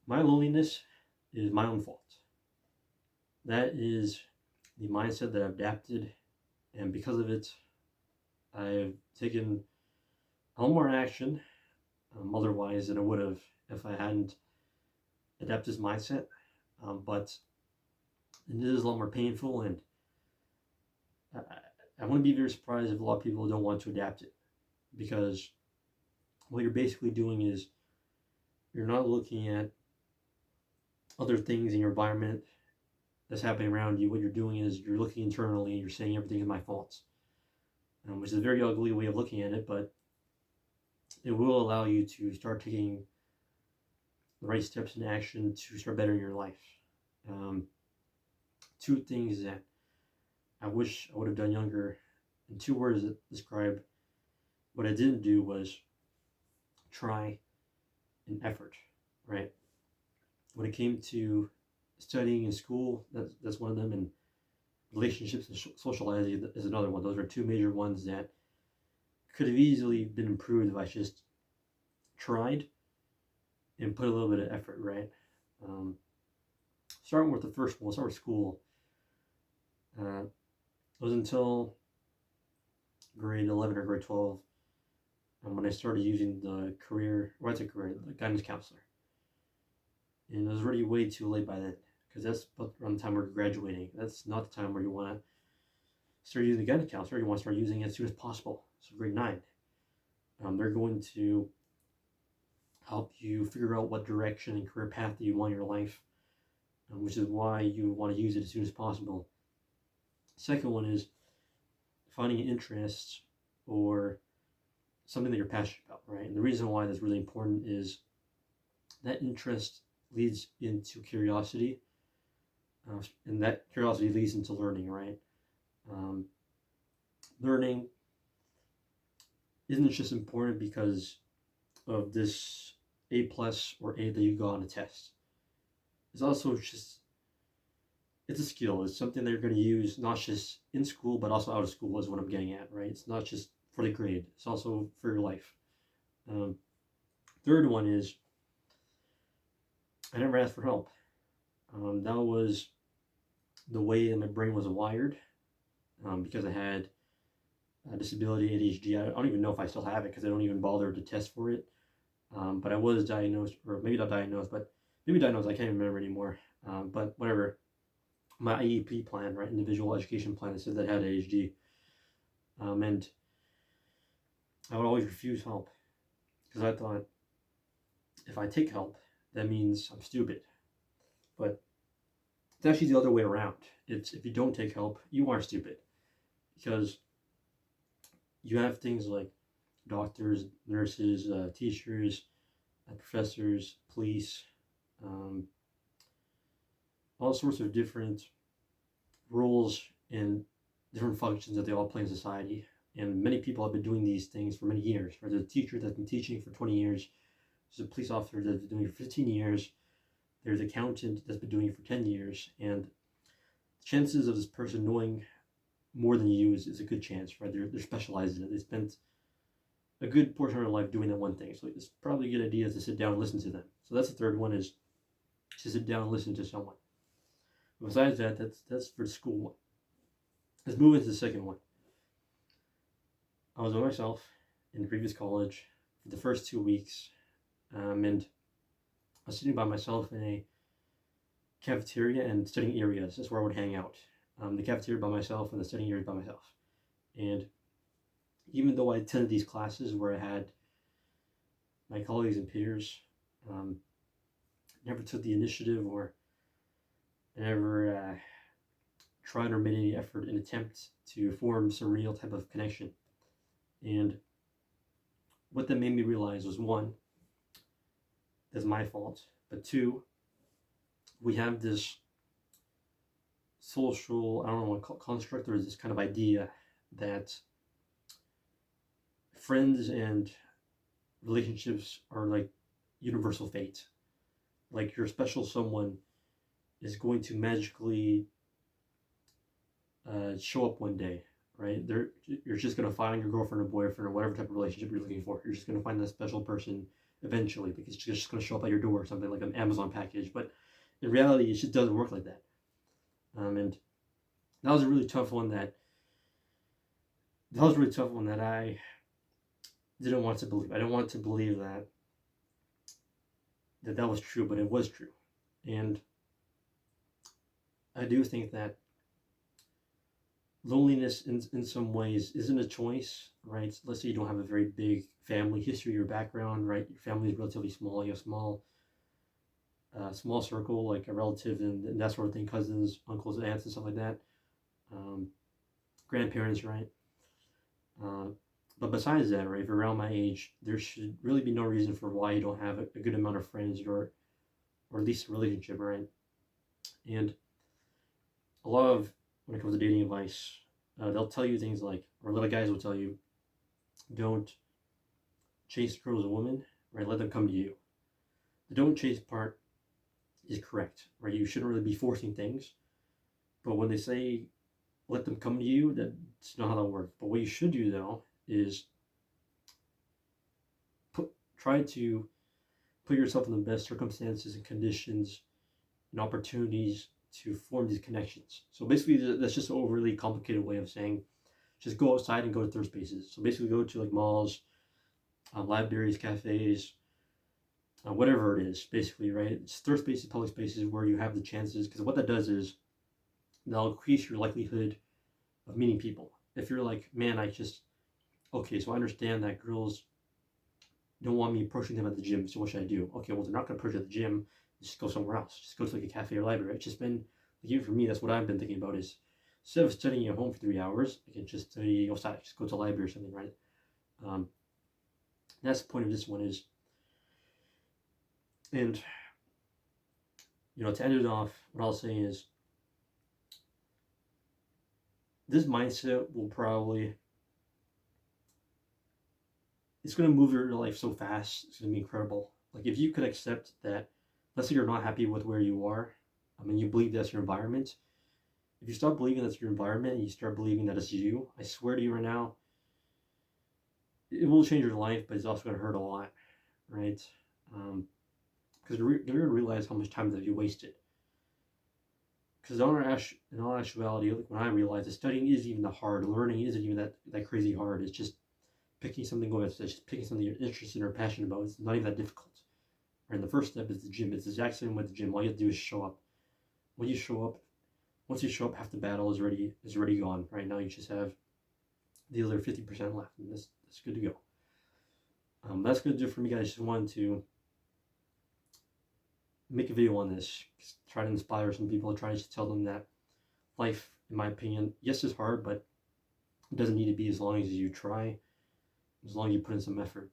My loneliness is my own fault. That is the mindset that I've adapted, and because of it, I've taken a little more action otherwise than I would have if I hadn't adapted this mindset. But it is a lot more painful, and I, I wouldn't be very surprised if a lot of people don't want to adapt it because what you're basically doing is you're not looking at other things in your environment that's happening around you. What you're doing is you're looking internally and you're saying everything is my fault, which is a very ugly way of looking at it, but it will allow you to start taking the right steps in action to start bettering your life. Um, Two things that I wish I would have done younger, in two words that describe what I didn't do was try and effort, right? When it came to studying in school, that's one of them, and relationships and socializing is another one. Those are two major ones that could have easily been improved if I just tried and put a little bit of effort, right? Um, Starting with the first one, we'll start with school. It was until grade 11 or grade 12 when I started using the guidance counselor. And it was already way too late by then because that's around the time we're graduating. That's not the time where you want to start using the guidance counselor. You want to start using it as soon as possible. So grade 9. They're going to help you figure out what direction and career path that you want in your life, which is why you want to use it as soon as possible. Second one is finding an interest or something that you're passionate about, right? And the reason why that's really important is that interest leads into curiosity, and that curiosity leads into learning, right? Um, Learning isn't just important because of this A plus or A that you got on a test. It's also just it's a skill. It's something that you're going to use not just in school but also out of school is what I'm getting at, right? It's not just for the grade. It's also for your life. Um, Third one is I never asked for help. That was the way that my brain was wired because I had a disability, ADHD. I don't even know if I still have it because I don't even bother to test for it. But I was diagnosed, or maybe not diagnosed, but maybe diagnosed. I can't even remember anymore. But whatever. My IEP plan, right, individual education plan, it said that I had ADHD. And I would always refuse help because I thought if I take help, that means I'm stupid. But it's actually the other way around. It's if you don't take help, you are stupid because you have things like doctors, nurses, teachers, professors, police, um, all sorts of different roles and different functions that they all play in society. And many people have been doing these things for many years. Right? There's a teacher that's been teaching for 20 years. There's a police officer that's been doing it for 15 years. There's an accountant that's been doing it for 10 years. And the chances of this person knowing more than you is a good chance, right? They're specialized in it. They spent a good portion of their life doing that one thing. So it's probably a good idea to sit down and listen to them. So that's the third one is to sit down and listen to someone. Besides that, that's for the school one. Let's move into the second one. I was by myself in the previous college for the first 2 weeks, and I was sitting by myself in a cafeteria and studying areas. That's where I would hang out. The cafeteria by myself and the studying areas by myself. And even though I attended these classes where I had my colleagues and peers, never took the initiative or never tried or made any effort in attempt to form some real type of connection. And what that made me realize was one, that's my fault, but two, we have this social, I don't know what construct, or this kind of idea that friends and relationships are like universal fate. Like your special someone is going to magically show up one day, right? You're just going to find your girlfriend or boyfriend or whatever type of relationship you're looking for. You're just going to find that special person eventually because it's just going to show up at your door or something like an Amazon package. But in reality, it just doesn't work like that. And that was a really tough one that I didn't want to believe. I didn't want to believe that was true, but it was true. And I do think that loneliness in some ways isn't a choice, right? Let's say you don't have a very big family history or background, right? Your family is relatively small. You have small circle, like a relative and that sort of thing, cousins, uncles, aunts, and stuff like that. Grandparents, right? But besides that, right, if you're around my age, there should really be no reason for why you don't have a good amount of friends or at least a relationship, right? And a lot of, when it comes to dating advice, they'll tell you things like, or little guys will tell you, don't chase girls and women, right? Let them come to you. The don't chase part is correct, right? You shouldn't really be forcing things. But when they say let them come to you, that's not how that works. But what you should do though is try to put yourself in the best circumstances and conditions and opportunities to form these connections. So basically, that's just an overly complicated way of saying just go outside and go to third spaces. So basically, go to like malls, libraries, cafes, whatever it is, basically, right? It's third spaces, public spaces where you have the chances, because what that does is that'll increase your likelihood of meeting people. If you're like, man, okay, so I understand that girls don't want me approaching them at the gym, so what should I do? Okay, well, they're not going to approach at the gym, just go somewhere else. Just go to like a cafe or library. It's just been, like, even for me, that's what I've been thinking about is, instead of studying at home for 3 hours, I can just study outside, just go to a library or something, right? That's the point of this one is, and, to end it off, what I'll say is, this mindset will probably, it's going to move your life so fast, it's going to be incredible. Like, if you could accept that, let's say you're not happy with where you are, you believe that's your environment. If you start believing that's your environment and you start believing that it's you, I swear to you right now, it will change your life, but it's also going to hurt a lot, right? Because you're going to realize how much time that you wasted. Because in all actuality, like when I realized that studying isn't even that hard, learning isn't even that crazy hard. It's just picking something you're interested in or passionate about. It's not even that difficult. Right? And the first step is the gym. It's the exact same with the gym. All you have to do is show up. Once you show up, half the battle is already gone. Right now, you just have the other 50% left, and that's good to go. That's gonna do it for me, guys. Just wanted to make a video on this, try to inspire some people, try to tell them that life, in my opinion, yes, is hard, but it doesn't need to be as long as you try, as long as you put in some effort.